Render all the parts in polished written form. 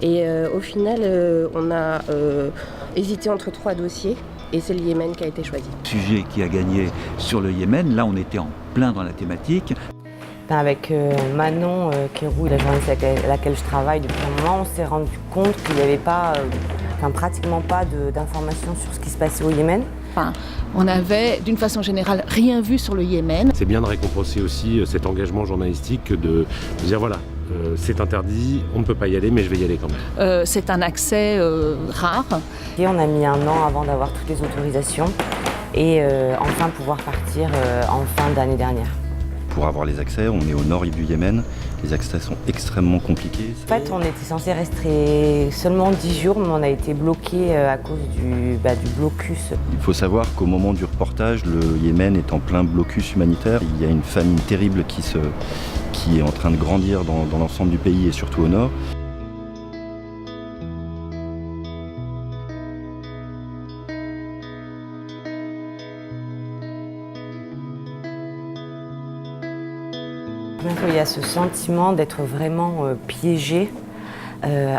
Et au final, on a hésité entre 3 dossiers et c'est le Yémen qui a été choisi. Sujet qui a gagné sur le Yémen, là on était en plein dans la thématique. Avec Manon Kérou, la journaliste avec laquelle je travaille depuis un moment, on s'est rendu compte qu'il n'y avait pas, pratiquement pas d'informations sur ce qui se passait au Yémen. On n'avait, d'une façon générale, rien vu sur le Yémen. C'est bien de récompenser aussi cet engagement journalistique, de dire voilà, c'est interdit, on ne peut pas y aller, mais je vais y aller quand même. C'est un accès rare. Et on a mis 1 an avant d'avoir toutes les autorisations et enfin pouvoir partir en fin d'année dernière. Pour avoir les accès, on est au nord du Yémen. Les accès sont extrêmement compliqués. En fait, on était censé rester seulement 10 jours, mais on a été bloqué à cause du blocus. Il faut savoir qu'au moment du reportage, le Yémen est en plein blocus humanitaire. Il y a une famine terrible qui est en train de grandir dans l'ensemble du pays et surtout au nord. Il y a ce sentiment d'être vraiment piégé,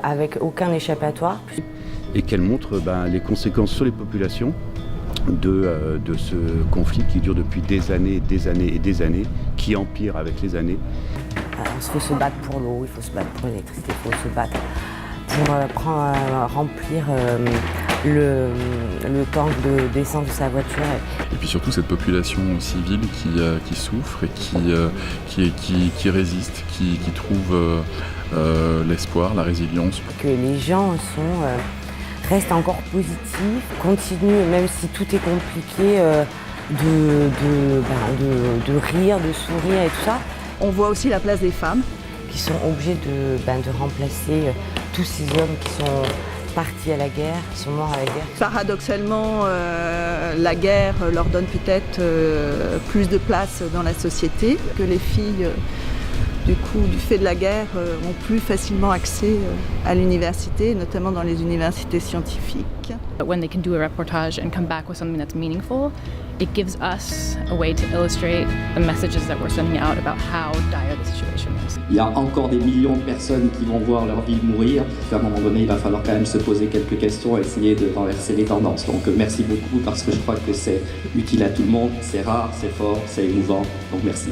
avec aucun échappatoire. Et qu'elle montre les conséquences sur les populations de ce conflit qui dure depuis des années et des années, qui empire avec les années. Il faut se battre pour l'eau, il faut se battre pour l'électricité, il faut se battre pour remplir le tank d'essence de sa voiture. Et puis surtout cette population civile qui souffre et qui résiste, qui trouve l'espoir, la résilience. Que les gens restent encore positifs, continuent, même si tout est compliqué, de rire, de sourire et tout ça. On voit aussi la place des femmes. Qui sont obligés de remplacer tous ces hommes qui sont partis à la guerre, qui sont morts à la guerre. Paradoxalement, la guerre leur donne peut-être plus de place dans la société, que les filles, du fait de la guerre, ont plus facilement accès à l'université, notamment dans les universités scientifiques. When they can do a reportage and come back with something that's meaningful, it gives us a way to illustrate the messages that we're sending out about how dire the situation is. Il y a encore des millions de personnes qui vont voir leur ville mourir. À un moment donné, il va falloir quand même se poser quelques questions et essayer de renverser les tendances. Donc merci beaucoup parce que je crois que c'est utile à tout le monde, c'est rare, c'est fort, c'est émouvant. Donc merci.